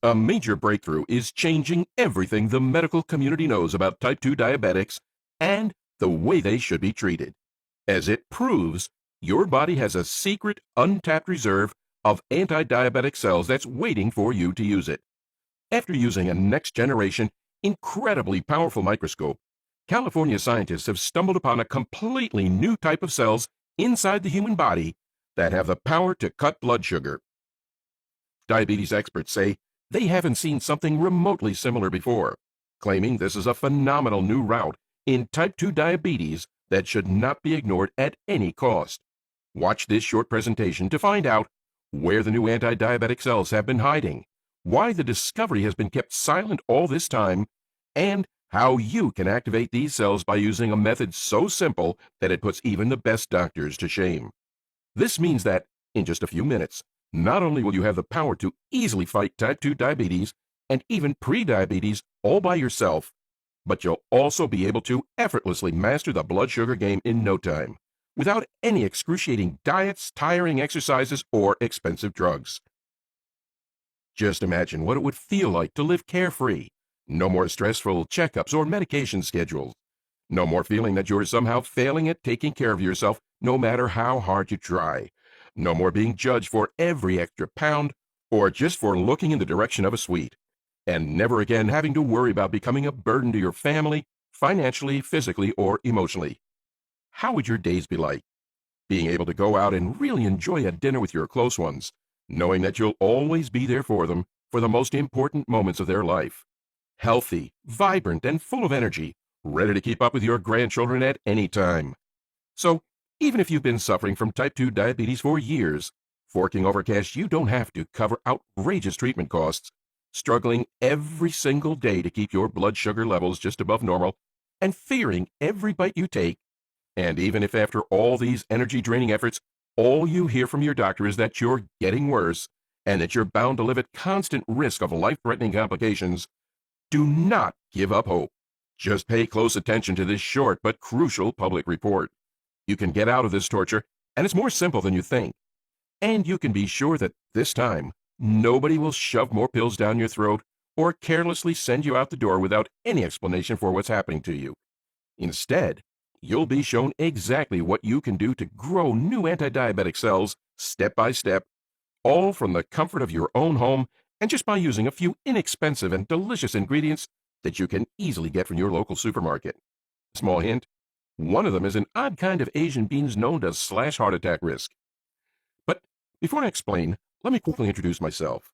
A major breakthrough is changing everything the medical community knows about type 2 diabetics and the way they should be treated, as it proves your body has a secret, untapped reserve of anti-diabetic cells that's waiting for you to use it. After using a next-generation, incredibly powerful microscope, California scientists have stumbled upon a completely new type of cells inside the human body that have the power to cut blood sugar. Diabetes experts say they haven't seen something remotely similar before, claiming this is a phenomenal new route in type 2 diabetes that should not be ignored at any cost. Watch this short presentation to find out where the new anti-diabetic cells have been hiding, why the discovery has been kept silent all this time, and how you can activate these cells by using a method so simple that it puts even the best doctors to shame. This means that, in just a few minutes, not only will you have the power to easily fight type 2 diabetes and even pre-diabetes all by yourself, but you'll also be able to effortlessly master the blood sugar game in no time, without any excruciating diets, tiring exercises, or expensive drugs. Just imagine what it would feel like to live carefree. No more stressful checkups or medication schedules. No more feeling that you're somehow failing at taking care of yourself no matter how hard you try. No more being judged for every extra pound or just for looking in the direction of a sweet. And never again having to worry about becoming a burden to your family, financially, physically, or emotionally. How would your days be like? Being able to go out and really enjoy a dinner with your close ones, knowing that you'll always be there for them for the most important moments of their life. Healthy, vibrant, and full of energy, ready to keep up with your grandchildren at any time. So, even if you've been suffering from type 2 diabetes for years, forking over cash you don't have to cover outrageous treatment costs, struggling every single day to keep your blood sugar levels just above normal, and fearing every bite you take, and even if after all these energy-draining efforts, all you hear from your doctor is that you're getting worse, and that you're bound to live at constant risk of life-threatening complications, do not give up hope. Just pay close attention to this short but crucial public report. You can get out of this torture, and it's more simple than you think. And you can be sure that this time, nobody will shove more pills down your throat or carelessly send you out the door without any explanation for what's happening to you. Instead, you'll be shown exactly what you can do to grow new anti-diabetic cells step by step, all from the comfort of your own home and just by using a few inexpensive and delicious ingredients that you can easily get from your local supermarket. Small hint, one of them is an odd kind of Asian beans known to slash heart attack risk. But before I explain, let me quickly introduce myself.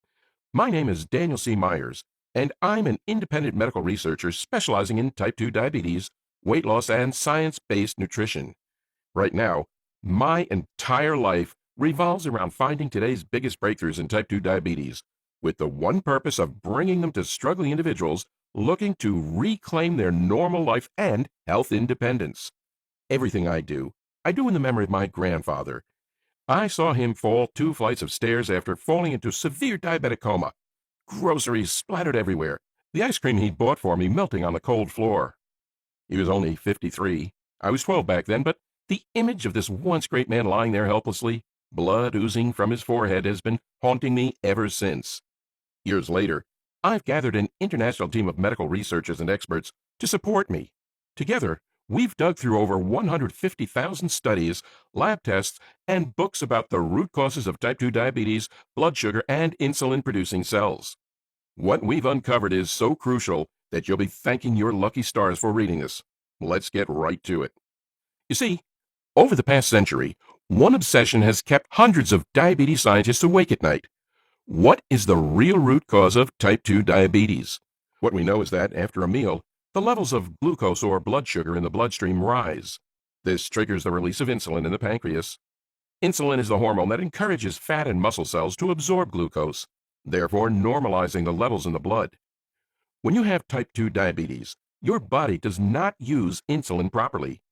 My name is Daniel C. Myers, and I'm an independent medical researcher specializing in type 2 diabetes, weight loss, and science-based nutrition. Right now, my entire life revolves around finding today's biggest breakthroughs in type 2 diabetes, with the one purpose of bringing them to struggling individuals looking to reclaim their normal life and health independence. Everything I do in the memory of my grandfather. I saw him fall 2 flights of stairs after falling into severe diabetic coma. Groceries splattered everywhere, the ice cream he'd bought for me melting on the cold floor. He was only 53. I was 12 back then, but the image of this once great man lying there helplessly, blood oozing from his forehead, has been haunting me ever since. Years later, I've gathered an international team of medical researchers and experts to support me. Together, we've dug through over 150,000 studies, lab tests, and books about the root causes of type 2 diabetes, blood sugar, and insulin-producing cells. What we've uncovered is so crucial that you'll be thanking your lucky stars for reading this. Let's get right to it. You see, over the past century, one obsession has kept hundreds of diabetes scientists awake at night. What is the real root cause of type 2 diabetes? What we know is that after a meal, the levels of glucose or blood sugar in the bloodstream rise. This triggers the release of insulin in the pancreas. Insulin is the hormone that encourages fat and muscle cells to absorb glucose, therefore normalizing the levels in the blood. When you have type 2 diabetes, your body does not use insulin properly.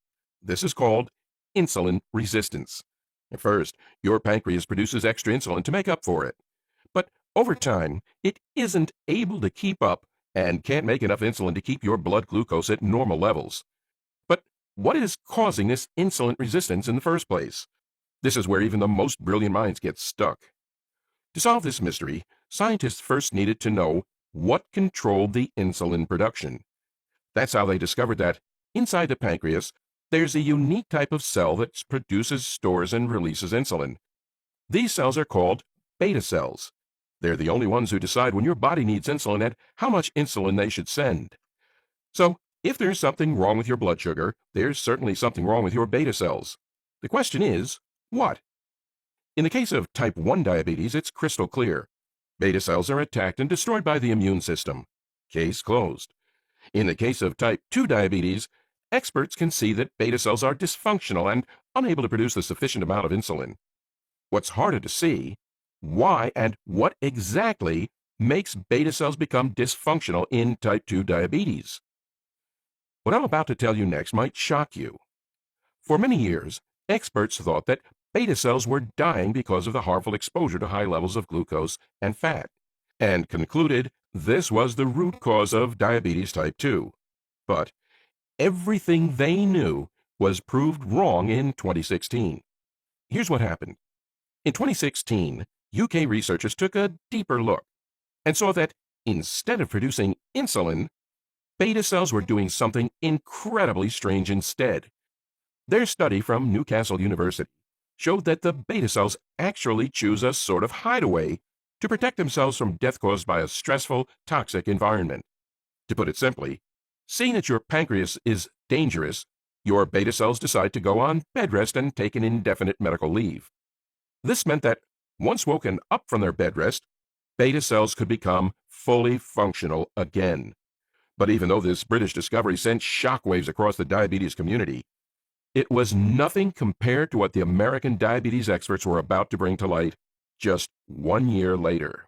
This is called insulin resistance. At first, your pancreas produces extra insulin to make up for it. But over time, it isn't able to keep up and can't make enough insulin to keep your blood glucose at normal levels. But what is causing this insulin resistance in the first place? This is where even the most brilliant minds get stuck. To solve this mystery, scientists first needed to know what controlled the insulin production. That's how they discovered that inside the pancreas, there's a unique type of cell that produces, stores, and releases insulin. These cells are called beta cells. They're the only ones who decide when your body needs insulin and how much insulin they should send. So, if there's something wrong with your blood sugar, there's certainly something wrong with your beta cells. The question is, what? In the case of type 1 diabetes, it's crystal clear. Beta cells are attacked and destroyed by the immune system. Case closed. In the case of type 2 diabetes, experts can see that beta cells are dysfunctional and unable to produce the sufficient amount of insulin. What's harder to see, why and what exactly makes beta cells become dysfunctional in type 2 diabetes. What I'm about to tell you next might shock you. For many years, experts thought that beta cells were dying because of the harmful exposure to high levels of glucose and fat, and concluded this was the root cause of diabetes type 2. But everything they knew was proved wrong in 2016. Here's what happened. In 2016, UK researchers took a deeper look and saw that instead of producing insulin, beta cells were doing something incredibly strange instead. Their study from Newcastle University showed that the beta cells actually choose a sort of hideaway to protect themselves from death caused by a stressful, toxic environment. To put it simply, seeing that your pancreas is dangerous, your beta cells decide to go on bed rest and take an indefinite medical leave. This meant that once woken up from their bed rest, beta cells could become fully functional again. But even though this British discovery sent shockwaves across the diabetes community, it was nothing compared to what the American diabetes experts were about to bring to light just 1 year later.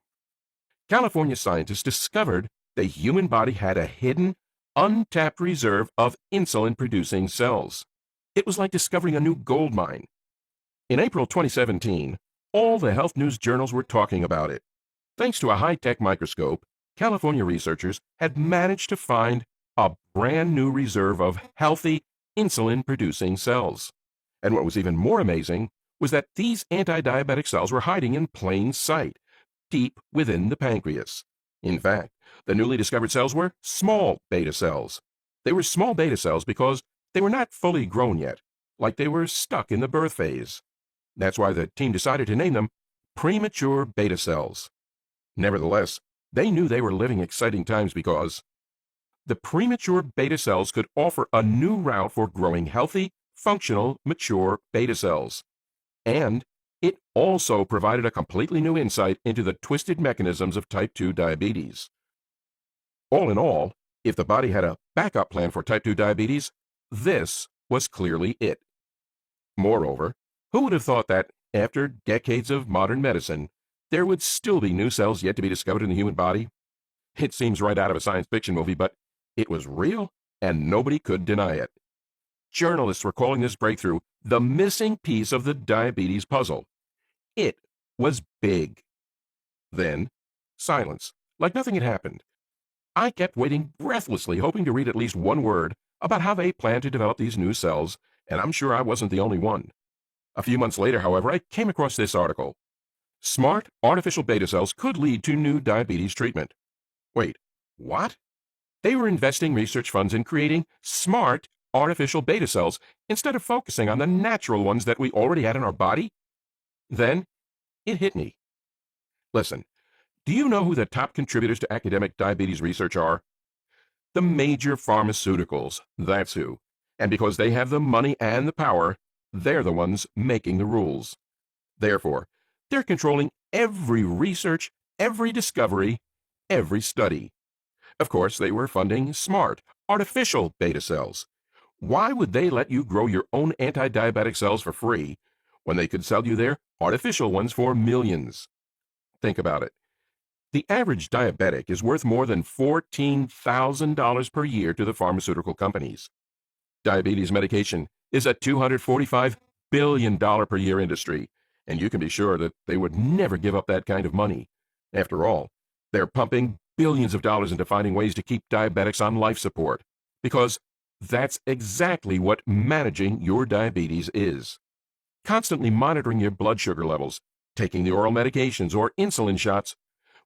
California scientists discovered the human body had a hidden, untapped reserve of insulin-producing cells. It was like discovering a new gold mine. In April 2017, all the health news journals were talking about it. Thanks to a high-tech microscope, California researchers had managed to find a brand new reserve of healthy, insulin-producing cells. And what was even more amazing was that these anti-diabetic cells were hiding in plain sight, deep within the pancreas. In fact, the newly discovered cells were small beta cells. They were small beta cells because they were not fully grown yet, like they were stuck in the birth phase. That's why the team decided to name them premature beta cells. Nevertheless, they knew they were living exciting times because the premature beta cells could offer a new route for growing healthy, functional, mature beta cells. And it also provided a completely new insight into the twisted mechanisms of type 2 diabetes. All in all, if the body had a backup plan for type 2 diabetes, this was clearly it. Moreover, who would have thought that, after decades of modern medicine, there would still be new cells yet to be discovered in the human body? It seems right out of a science fiction movie, but it was real, and nobody could deny it. Journalists were calling this breakthrough the missing piece of the diabetes puzzle. It was big. Then, silence, like nothing had happened. I kept waiting breathlessly, hoping to read at least one word about how they planned to develop these new cells, and I'm sure I wasn't the only one. A few months later, however, I came across this article. Smart artificial beta cells could lead to new diabetes treatment. Wait, what? They were investing research funds in creating smart artificial beta cells instead of focusing on the natural ones that we already had in our body? Then it hit me. Listen, do you know who the top contributors to academic diabetes research are? The major pharmaceuticals, that's who. And because they have the money and the power, they're the ones making the rules. Therefore, they're controlling every research, every discovery, every study. Of course, they were funding smart, artificial beta cells. Why would they let you grow your own anti-diabetic cells for free when they could sell you their artificial ones for millions? Think about it. The average diabetic is worth more than $14,000 per year to the pharmaceutical companies. Diabetes medication is a $245 billion per year industry, and you can be sure that they would never give up that kind of money. After all, they're pumping billions of dollars into finding ways to keep diabetics on life support, because that's exactly what managing your diabetes is. Constantly monitoring your blood sugar levels, taking the oral medications or insulin shots,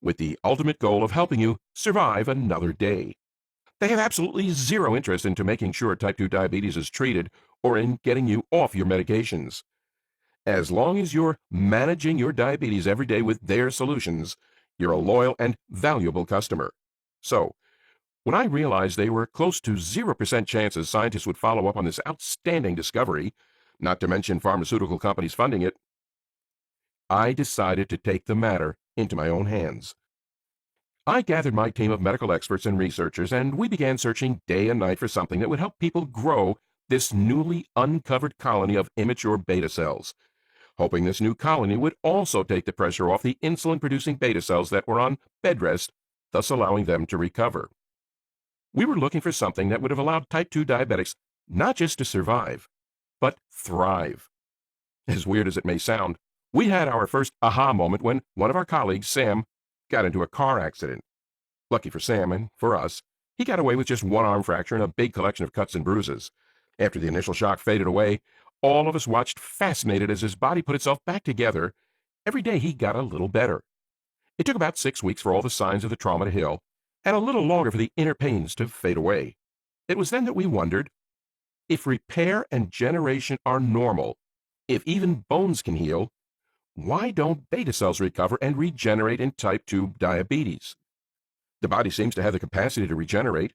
with the ultimate goal of helping you survive another day. They have absolutely zero interest into making sure type 2 diabetes is treated or in getting you off your medications. As long as you're managing your diabetes every day with their solutions, you're a loyal and valuable customer. So, when I realized they were close to 0% chances scientists would follow up on this outstanding discovery, not to mention pharmaceutical companies funding it, I decided to take the matter into my own hands. I gathered my team of medical experts and researchers, and we began searching day and night for something that would help people grow this newly uncovered colony of immature beta cells, hoping this new colony would also take the pressure off the insulin-producing beta cells that were on bed rest, thus allowing them to recover. We were looking for something that would have allowed type 2 diabetics not just to survive, but thrive. As weird as it may sound, we had our first aha moment when one of our colleagues, Sam, got into a car accident. Lucky for Sam and for us, he got away with just one arm fracture and a big collection of cuts and bruises. After the initial shock faded away, all of us watched fascinated as his body put itself back together. Every day he got a little better. It took about 6 weeks for all the signs of the trauma to heal, and a little longer for the inner pains to fade away. It was then that we wondered, if repair and generation are normal, if even bones can heal, why don't beta cells recover and regenerate in type 2 diabetes? The body seems to have the capacity to regenerate.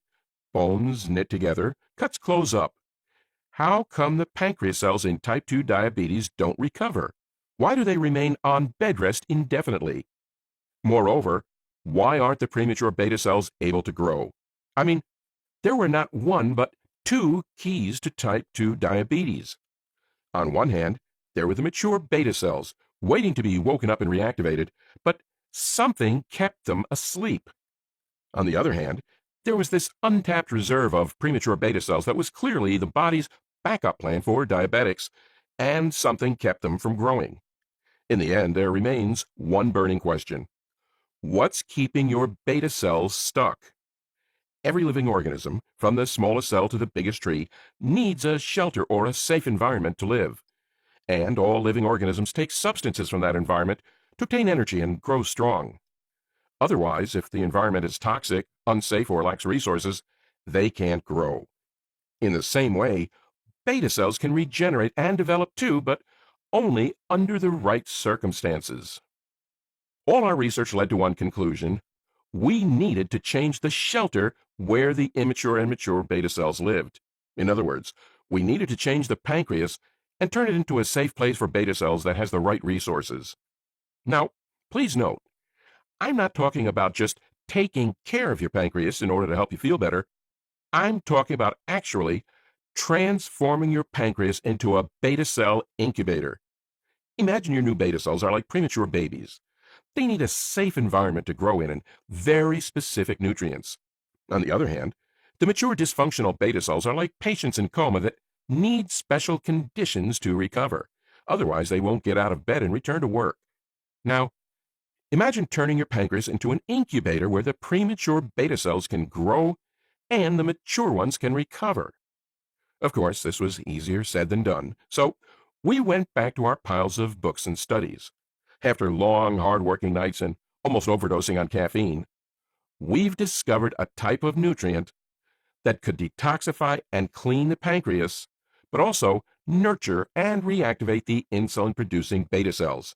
Bones knit together, cuts close up. How come the pancreas cells in type 2 diabetes don't recover? Why do they remain on bed rest indefinitely? Moreover, why aren't the premature beta cells able to grow? I mean, there were not one but two keys to type 2 diabetes. On one hand, there were the mature beta cells, waiting to be woken up and reactivated, but something kept them asleep. On the other hand, there was this untapped reserve of premature beta cells that was clearly the body's backup plan for diabetics, and something kept them from growing. In the end, there remains one burning question. What's keeping your beta cells stuck? Every living organism, from the smallest cell to the biggest tree, needs a shelter or a safe environment to live. And all living organisms take substances from that environment to obtain energy and grow strong. Otherwise, if the environment is toxic, unsafe, or lacks resources, they can't grow. In the same way, beta cells can regenerate and develop too, but only under the right circumstances. All our research led to one conclusion. We needed to change the shelter where the immature and mature beta cells lived. In other words, we needed to change the pancreas and turn it into a safe place for beta cells that has the right resources. Now, please note, I'm not talking about just taking care of your pancreas in order to help you feel better. I'm talking about actually transforming your pancreas into a beta cell incubator. Imagine your new beta cells are like premature babies. They need a safe environment to grow in and very specific nutrients. On the other hand, the mature dysfunctional beta cells are like patients in coma that need special conditions to recover. Otherwise, they won't get out of bed and return to work. Now, imagine turning your pancreas into an incubator where the premature beta cells can grow and the mature ones can recover. Of course, this was easier said than done, so we went back to our piles of books and studies. After long, hard-working nights and almost overdosing on caffeine, we've discovered a type of nutrient that could detoxify and clean the pancreas, but also nurture and reactivate the insulin-producing beta cells.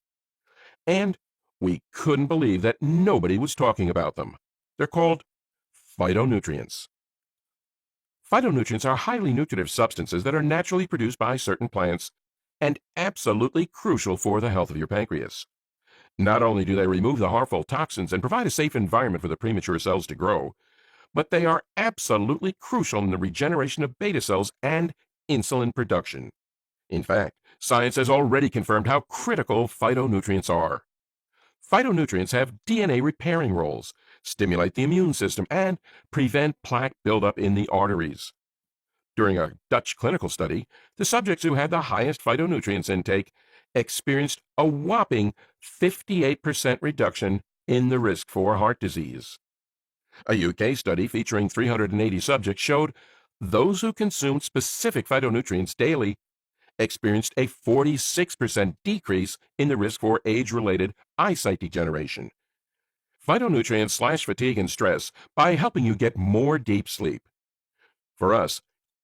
And we couldn't believe that nobody was talking about them. They're called phytonutrients. Phytonutrients are highly nutritive substances that are naturally produced by certain plants and absolutely crucial for the health of your pancreas. Not only do they remove the harmful toxins and provide a safe environment for the premature cells to grow, but they are absolutely crucial in the regeneration of beta cells and insulin production. In fact, science has already confirmed how critical phytonutrients are. Phytonutrients have DNA repairing roles, stimulate the immune system, and prevent plaque buildup in the arteries. During a Dutch clinical study, the subjects who had the highest phytonutrients intake experienced a whopping 58% reduction in the risk for heart disease. A UK study featuring 380 subjects showed those who consumed specific phytonutrients daily experienced a 46% decrease in the risk for age-related eyesight degeneration. phytonutrients/fatigue and stress by helping you get more deep sleep. For us,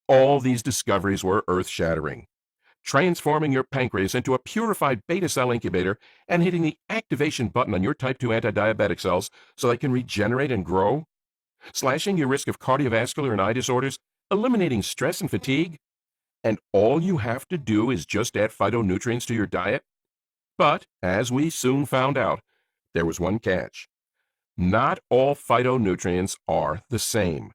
all these discoveries were earth-shattering, transforming your pancreas into a purified beta cell incubator and hitting the activation button on your type 2 anti-diabetic cells so they can regenerate and grow, slashing your risk of cardiovascular and eye disorders, eliminating stress and fatigue, and all you have to do is just add phytonutrients to your diet. But, as we soon found out, there was one catch. Not all phytonutrients are the same.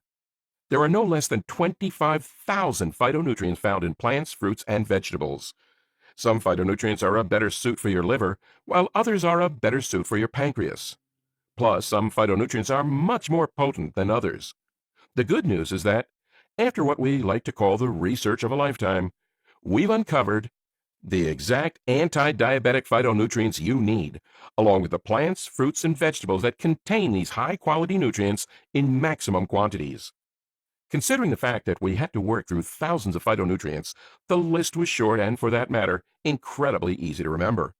There are no less than 25,000 phytonutrients found in plants, fruits, and vegetables. Some phytonutrients are a better suit for your liver, while others are a better suit for your pancreas. Plus, some phytonutrients are much more potent than others. The good news is that, after what we like to call the research of a lifetime, we've uncovered the exact anti-diabetic phytonutrients you need, along with the plants, fruits, and vegetables that contain these high-quality nutrients in maximum quantities. Considering the fact that we had to work through thousands of phytonutrients, the list was short and, for that matter, incredibly easy to remember.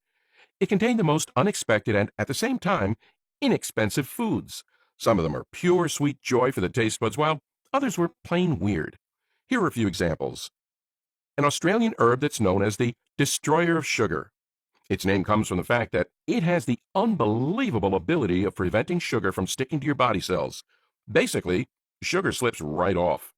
It contained the most unexpected and, at the same time, inexpensive foods. Some of them are pure sweet joy for the taste buds, while others were plain weird. Here are a few examples. An Australian herb that's known as the destroyer of sugar. Its name comes from the fact that it has the unbelievable ability of preventing sugar from sticking to your body cells. Basically, sugar slips right off.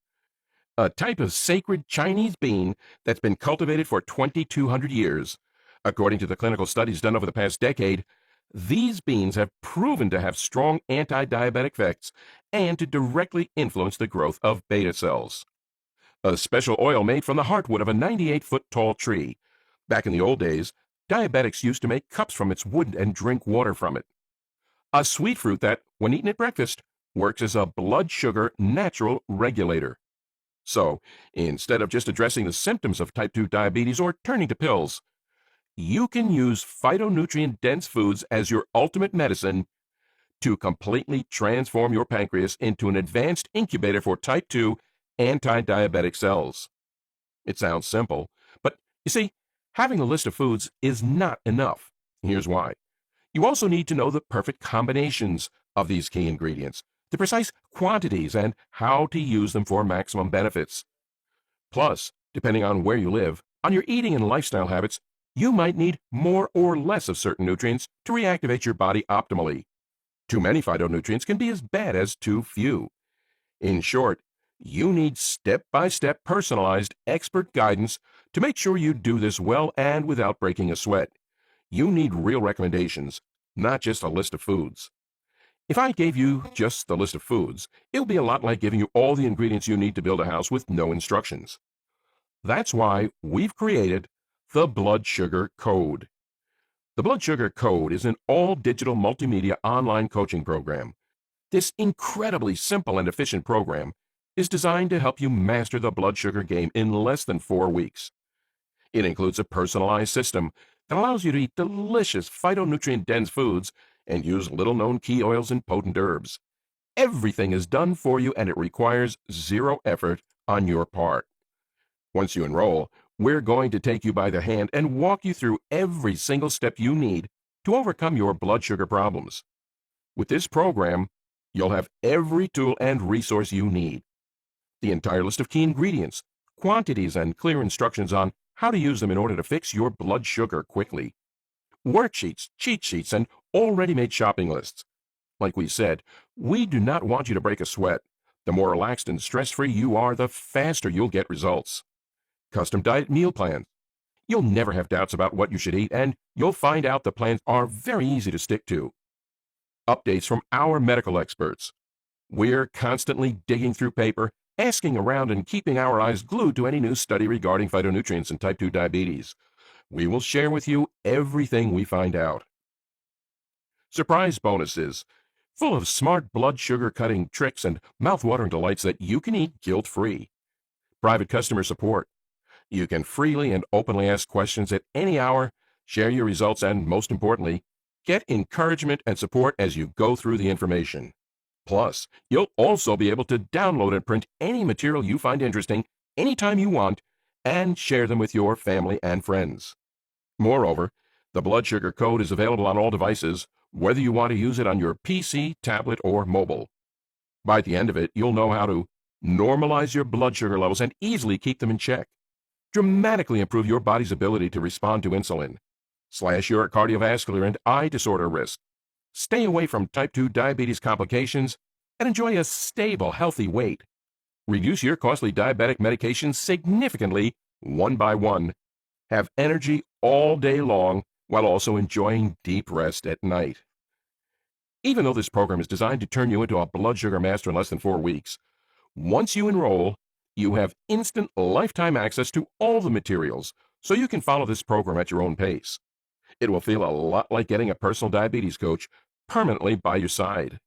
A type of sacred Chinese bean that's been cultivated for 2,200 years. According to the clinical studies done over the past decade, these beans have proven to have strong anti-diabetic effects and to directly influence the growth of beta cells. A special oil made from the heartwood of a 98-foot tall tree. Back in the old days, diabetics used to make cups from its wood and drink water from it. A sweet fruit that, when eaten at breakfast, works as a blood sugar natural regulator. So, instead of just addressing the symptoms of type 2 diabetes or turning to pills, you can use phytonutrient-dense foods as your ultimate medicine to completely transform your pancreas into an advanced incubator for type 2 anti-diabetic cells. It sounds simple, but you see, having a list of foods is not enough. Here's why. You also need to know the perfect combinations of these key ingredients, the precise quantities, and how to use them for maximum benefits. Plus, depending on where you live, on your eating and lifestyle habits, you might need more or less of certain nutrients to reactivate your body optimally. Too many phytonutrients can be as bad as too few. In short, you need step-by-step personalized expert guidance to make sure you do this well and without breaking a sweat. You need real recommendations, not just a list of foods. If I gave you just the list of foods, it would be a lot like giving you all the ingredients you need to build a house with no instructions. That's why we've created the Blood Sugar Code. The Blood Sugar Code is an all-digital multimedia online coaching program. This incredibly simple and efficient program is designed to help you master the blood sugar game in less than 4 weeks. It includes a personalized system that allows you to eat delicious phytonutrient-dense foods and use little-known key oils and potent herbs. Everything is done for you, and it requires zero effort on your part. Once you enroll, we're going to take you by the hand and walk you through every single step you need to overcome your blood sugar problems. With this program, you'll have every tool and resource you need. The entire list of key ingredients, quantities, and clear instructions on how to use them in order to fix your blood sugar quickly. Worksheets, cheat sheets, and already made shopping lists. Like we said, we do not want you to break a sweat. The more relaxed and stress-free you are, the faster you'll get results. Custom diet meal plans. You'll never have doubts about what you should eat, and you'll find out the plans are very easy to stick to. Updates from our medical experts. We're constantly digging through paper, asking around, and keeping our eyes glued to any new study regarding phytonutrients and type 2 diabetes. We will share with you everything we find out. Surprise bonuses, full of smart blood sugar cutting tricks and mouth-watering delights that you can eat guilt-free. Private customer support. You can freely and openly ask questions at any hour, share your results, and most importantly, get encouragement and support as you go through the information. Plus, you'll also be able to download and print any material you find interesting anytime you want and share them with your family and friends. Moreover, the Blood Sugar Code is available on all devices, whether you want to use it on your PC, tablet, or mobile. By the end of it, you'll know how to normalize your blood sugar levels and easily keep them in check, dramatically improve your body's ability to respond to insulin, slash your cardiovascular and eye disorder risk, stay away from type 2 diabetes complications, and enjoy a stable, healthy weight. Reduce your costly diabetic medications significantly, one by one. Have energy all day long while also enjoying deep rest at night. Even though this program is designed to turn you into a blood sugar master in less than 4 weeks, once you enroll, you have instant lifetime access to all the materials, so you can follow this program at your own pace. It will feel a lot like getting a personal diabetes coach permanently by your side.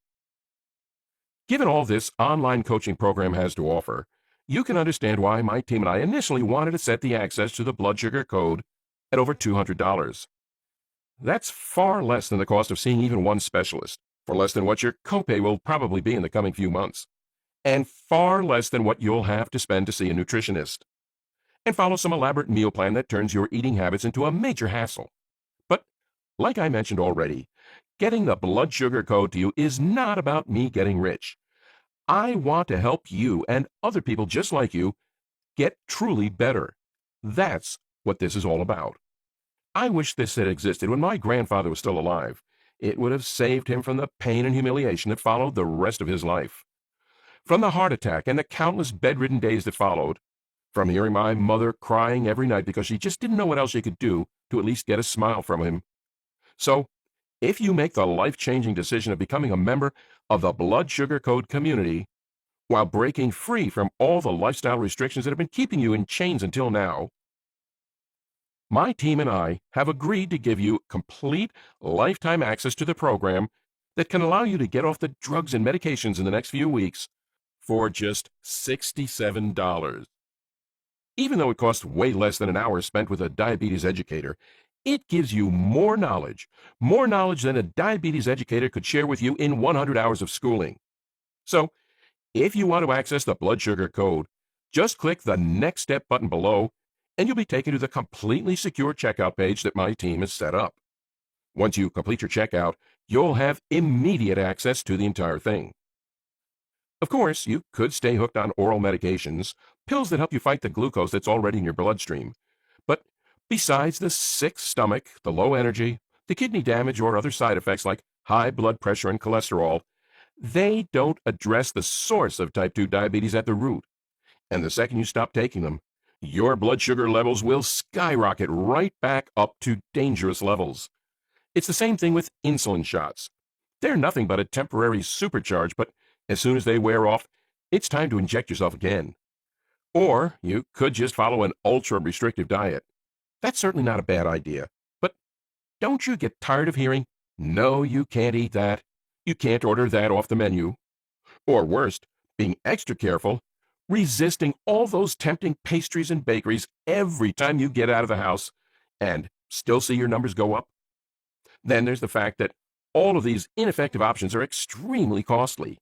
Given all this online coaching program has to offer, you can understand why my team and I initially wanted to set the access to the blood sugar code at over $200. That's far less than the cost of seeing even one specialist, for less than what your copay will probably be in the coming few months, and far less than what you'll have to spend to see a nutritionist, and follow some elaborate meal plan that turns your eating habits into a major hassle. But, like I mentioned already, getting the blood sugar code to you is not about me getting rich. I want to help you and other people just like you get truly better. That's what this is all about. I wish this had existed when my grandfather was still alive. It would have saved him from the pain and humiliation that followed the rest of his life. From the heart attack and the countless bedridden days that followed, from hearing my mother crying every night because she just didn't know what else she could do to at least get a smile from him. So, if you make the life-changing decision of becoming a member of the Blood Sugar Code community, while breaking free from all the lifestyle restrictions that have been keeping you in chains until now, my team and I have agreed to give you complete lifetime access to the program that can allow you to get off the drugs and medications in the next few weeks for just $67. Even though it costs way less than an hour spent with a diabetes educator, it gives you more knowledge than a diabetes educator could share with you in 100 hours of schooling. So, if you want to access the blood sugar code, just click the Next Step button below, and you'll be taken to the completely secure checkout page that my team has set up. Once you complete your checkout, you'll have immediate access to the entire thing. Of course, you could stay hooked on oral medications, pills that help you fight the glucose that's already in your bloodstream. But besides the sick stomach, the low energy, the kidney damage, or other side effects like high blood pressure and cholesterol, they don't address the source of type 2 diabetes at the root. And the second you stop taking them, your blood sugar levels will skyrocket right back up to dangerous levels. It's the same thing with insulin shots. They're nothing but a temporary supercharge, but as soon as they wear off, it's time to inject yourself again. Or you could just follow an ultra-restrictive diet. That's certainly not a bad idea. But don't you get tired of hearing, "No, you can't eat that. You can't order that off the menu." Or worst, being extra careful, resisting all those tempting pastries and bakeries every time you get out of the house and still see your numbers go up? Then there's the fact that all of these ineffective options are extremely costly.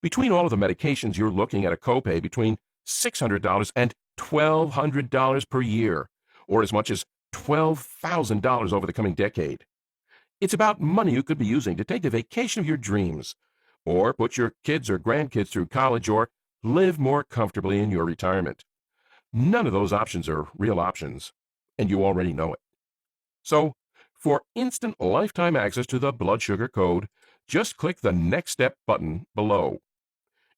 Between all of the medications, you're looking at a copay between $600 and $1,200 per year, or as much as $12,000 over the coming decade. It's about money you could be using to take the vacation of your dreams, or put your kids or grandkids through college, or live more comfortably in your retirement. None of those options are real options, and you already know it. So, for instant lifetime access to the blood sugar code, just click the Next Step button below.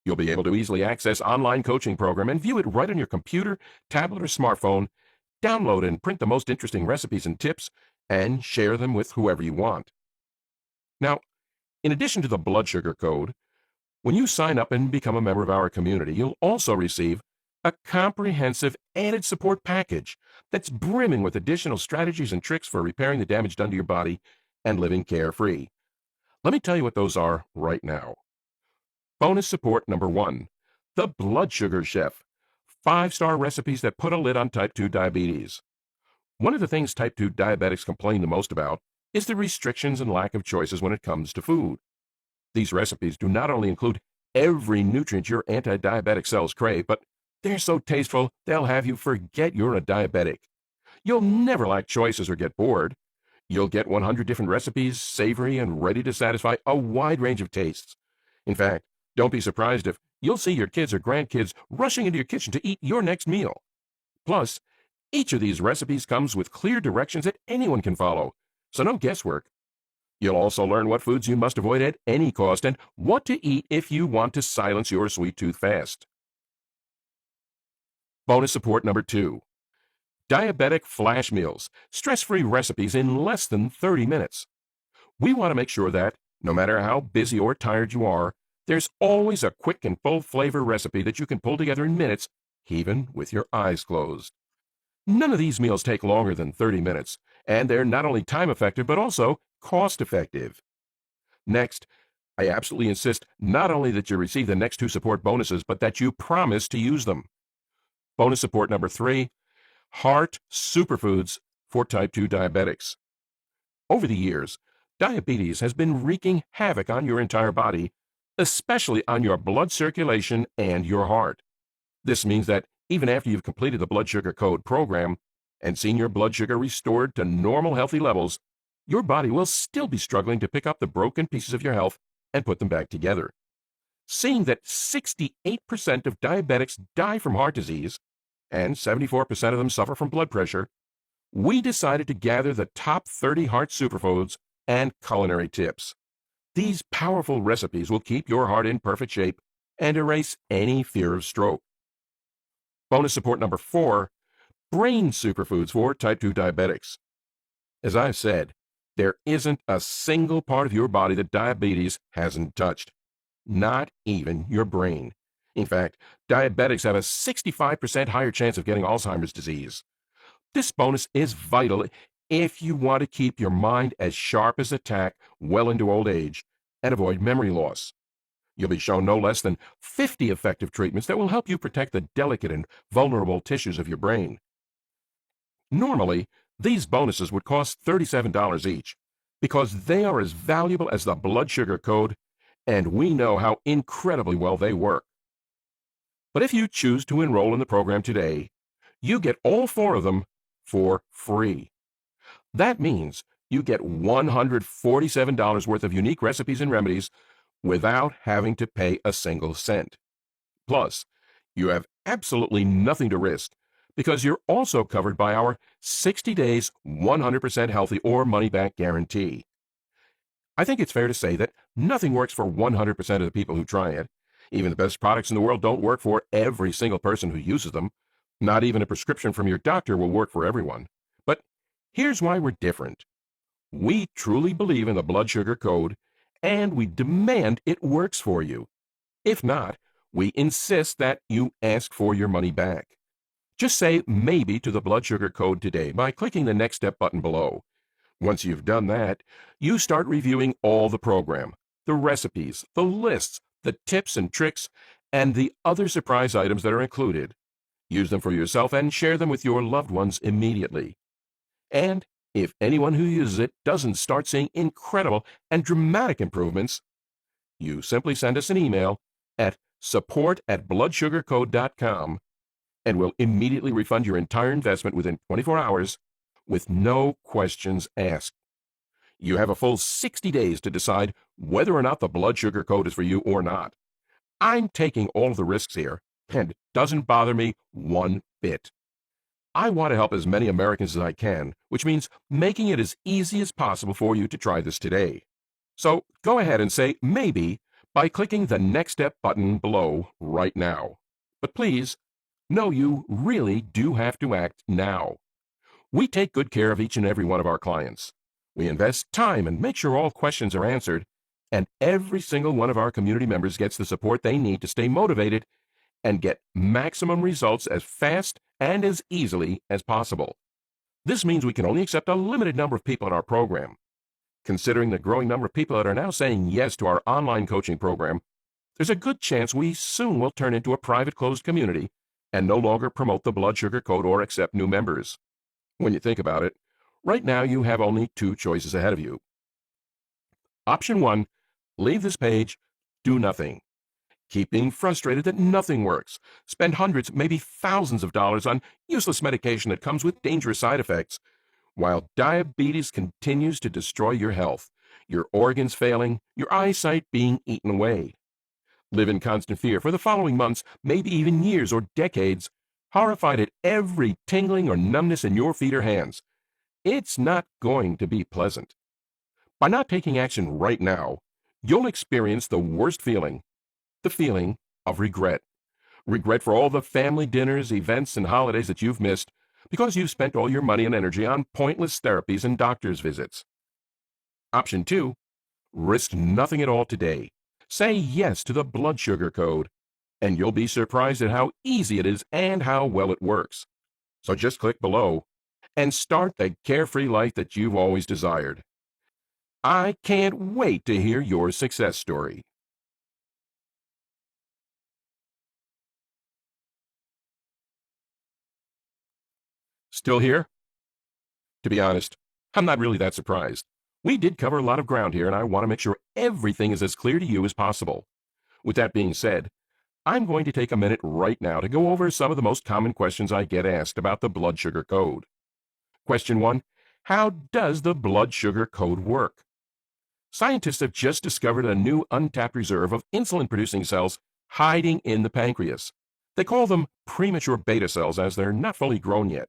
You'll be able to easily access online coaching program and view it right on your computer, tablet, or smartphone, download and print the most interesting recipes and tips, and share them with whoever you want. Now, in addition to the blood sugar code, when you sign up and become a member of our community, you'll also receive a comprehensive added support package that's brimming with additional strategies and tricks for repairing the damage done to your body and living carefree. Let me tell you what those are right now. Bonus support number 1, the Blood Sugar Chef, 5-star recipes that put a lid on type 2 diabetes. One of the things type 2 diabetics complain the most about is the restrictions and lack of choices when it comes to food. These recipes do not only include every nutrient your anti-diabetic cells crave, but they're so tasteful they'll have you forget you're a diabetic. You'll never lack choices or get bored. You'll get 100 different recipes, savory and ready to satisfy a wide range of tastes. In fact, don't be surprised if you'll see your kids or grandkids rushing into your kitchen to eat your next meal. Plus, each of these recipes comes with clear directions that anyone can follow, so no guesswork. You'll also learn what foods you must avoid at any cost and what to eat if you want to silence your sweet tooth fast. Bonus support number 2. Diabetic flash meals, stress-free recipes in less than 30 minutes. We want to make sure that, no matter how busy or tired you are, there's always a quick and full flavor recipe that you can pull together in minutes, even with your eyes closed. None of these meals take longer than 30 minutes, and they're not only time effective but also cost effective. Next, I absolutely insist not only that you receive the next 2 support bonuses, but that you promise to use them. Bonus support number 3, Heart Superfoods for type 2 diabetics. Over the years, diabetes has been wreaking havoc on your entire body, especially on your blood circulation and your heart. This means that even after you've completed the blood sugar code program and seen your blood sugar restored to normal healthy levels, your body will still be struggling to pick up the broken pieces of your health and put them back together. Seeing that 68% of diabetics die from heart disease and 74% of them suffer from blood pressure, we decided to gather the top 30 heart superfoods and culinary tips. These powerful recipes will keep your heart in perfect shape and erase any fear of stroke. Bonus support number 4, brain superfoods for type 2 diabetics. As I've said, there isn't a single part of your body that diabetes hasn't touched. Not even your brain. In fact, diabetics have a 65% higher chance of getting Alzheimer's disease. This bonus is vital if you want to keep your mind as sharp as a tack well into old age and avoid memory loss. You'll be shown no less than 50 effective treatments that will help you protect the delicate and vulnerable tissues of your brain. Normally, these bonuses would cost $37 each because they are as valuable as the blood sugar code, and we know how incredibly well they work. But if you choose to enroll in the program today, you get all 4 of them for free. That means you get $147 worth of unique recipes and remedies without having to pay a single cent. Plus, you have absolutely nothing to risk because you're also covered by our 60 days 100% healthy or money-back guarantee. I think it's fair to say that nothing works for 100% of the people who try it. Even the best products in the world don't work for every single person who uses them. Not even a prescription from your doctor will work for everyone. But here's why we're different. We truly believe in the blood sugar code, and we demand it works for you. If not, we insist that you ask for your money back. Just say maybe to the blood sugar code today by clicking the Next Step button below. Once you've done that, you start reviewing all the program, the recipes, the lists, the tips and tricks, and the other surprise items that are included. Use them for yourself and share them with your loved ones immediately. And if anyone who uses it doesn't start seeing incredible and dramatic improvements, you simply send us an email at support@bloodsugarcode.com and we'll immediately refund your entire investment within 24 hours with no questions asked. You have a full 60 days to decide whether or not the blood sugar code is for you or not. I'm taking all of the risks here, and it doesn't bother me one bit. I want to help as many Americans as I can, which means making it as easy as possible for you to try this today. So go ahead and say maybe by clicking the Next Step button below right now. But please, know you really do have to act now. We take good care of each and every one of our clients. We invest time and make sure all questions are answered, and every single one of our community members gets the support they need to stay motivated and get maximum results as fast and as easily as possible. This means we can only accept a limited number of people in our program. Considering the growing number of people that are now saying yes to our online coaching program, there's a good chance we soon will turn into a private closed community and no longer promote the blood sugar code or accept new members. When you think about it, right now you have only 2 choices ahead of you. Option 1, leave this page, do nothing. Keep being frustrated that nothing works. Spend hundreds, maybe thousands of dollars on useless medication that comes with dangerous side effects. While diabetes continues to destroy your health, your organs failing, your eyesight being eaten away. Live in constant fear for the following months, maybe even years or decades, horrified at every tingling or numbness in your feet or hands. It's not going to be pleasant. By not taking action right now, you'll experience the worst feeling, the feeling of regret. Regret for all the family dinners, events, and holidays that you've missed because you've spent all your money and energy on pointless therapies and doctor's visits. Option 2, risk nothing at all today. Say yes to the blood sugar code, and you'll be surprised at how easy it is and how well it works. So just click below and start the carefree life that you've always desired. I can't wait to hear your success story. Still here? To be honest, I'm not really that surprised. We did cover a lot of ground here, and I want to make sure everything is as clear to you as possible. With that being said, I'm going to take a minute right now to go over some of the most common questions I get asked about the blood sugar code. Question 1, how does the blood sugar code work? Scientists have just discovered a new untapped reserve of insulin-producing cells hiding in the pancreas. They call them premature beta cells as they're not fully grown yet.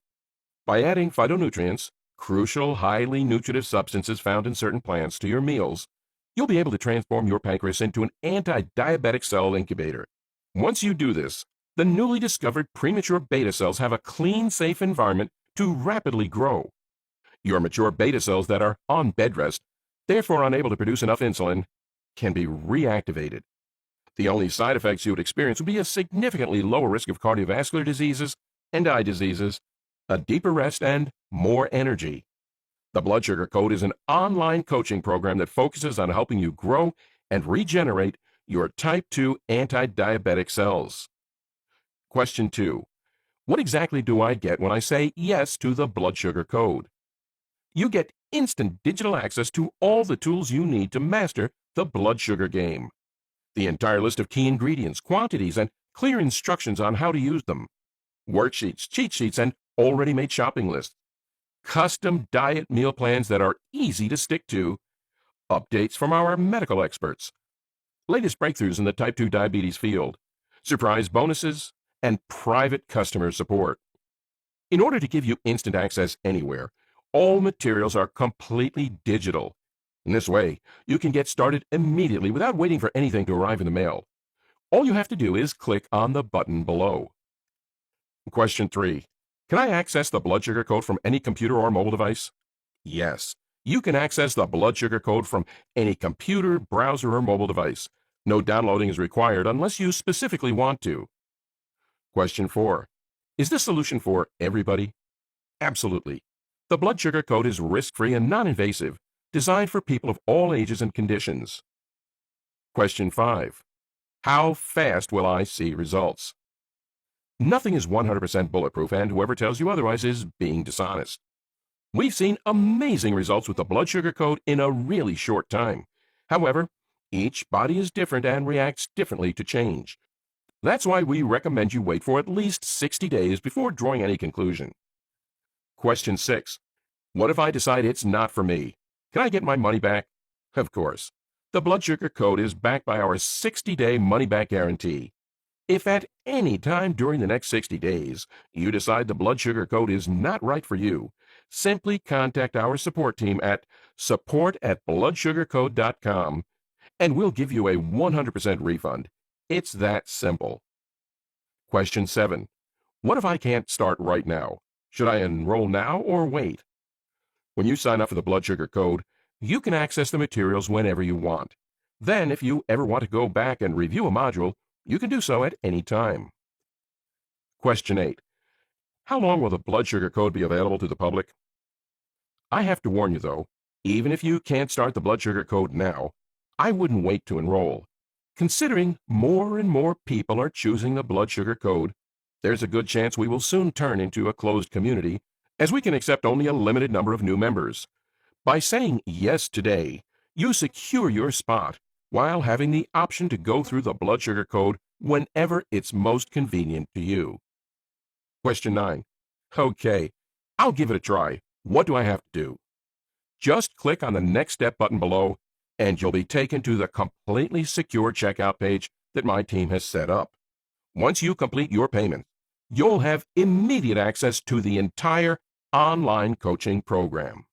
By adding phytonutrients, crucial, highly nutritive substances found in certain plants, to your meals, you'll be able to transform your pancreas into an anti-diabetic cell incubator. Once you do this, the newly discovered premature beta cells have a clean, safe environment to rapidly grow. Your mature beta cells that are on bed rest, therefore unable to produce enough insulin, can be reactivated. The only side effects you would experience would be a significantly lower risk of cardiovascular diseases and eye diseases, a deeper rest, and more energy. The Blood Sugar Code is an online coaching program that focuses on helping you grow and regenerate your type 2 anti-diabetic cells. Question 2. What exactly do I get when I say yes to the Blood Sugar Code? You get instant digital access to all the tools you need to master the blood sugar game. The entire list of key ingredients, quantities, and clear instructions on how to use them. Worksheets, cheat sheets, and already made shopping lists. Custom diet meal plans that are easy to stick to. Updates from our medical experts. Latest breakthroughs in the type 2 diabetes field. Surprise bonuses, and private customer support. In order to give you instant access anywhere, all materials are completely digital. In this way, you can get started immediately without waiting for anything to arrive in the mail. All you have to do is click on the button below. Question 3. Can I access the blood sugar code from any computer or mobile device? Yes, you can access the blood sugar code from any computer, browser, or mobile device. No downloading is required unless you specifically want to. Question 4. Is this solution for everybody? Absolutely. The blood sugar code is risk-free and non-invasive, designed for people of all ages and conditions. Question 5. How fast will I see results? Nothing is 100% bulletproof, and whoever tells you otherwise is being dishonest. We've seen amazing results with the blood sugar code in a really short time. However, each body is different and reacts differently to change. That's why we recommend you wait for at least 60 days before drawing any conclusion. Question 6. What if I decide it's not for me? Can I get my money back? Of course. The blood sugar code is backed by our 60-day money-back guarantee. If at any time during the next 60 days you decide the blood sugar code is not right for you, simply contact our support team at support@bloodsugarcode.com and we'll give you a 100% refund. It's that simple. Question 7. What if I can't start right now? Should I enroll now or wait? When you sign up for the blood sugar code, you can access the materials whenever you want. Then, if you ever want to go back and review a module, you can do so at any time. Question 8. How long will the blood sugar code be available to the public? I have to warn you though, even if you can't start the blood sugar code now, I wouldn't wait to enroll. Considering more and more people are choosing the blood sugar code, there's a good chance we will soon turn into a closed community, as we can accept only a limited number of new members. By saying yes today, you secure your spot while having the option to go through the blood sugar code whenever it's most convenient to you. Question 9. Okay, I'll give it a try, What do I have to do? Just click on the Next Step button below, and you'll be taken to the completely secure checkout page that my team has set up. Once you complete your payment, you'll have immediate access to the entire online coaching program.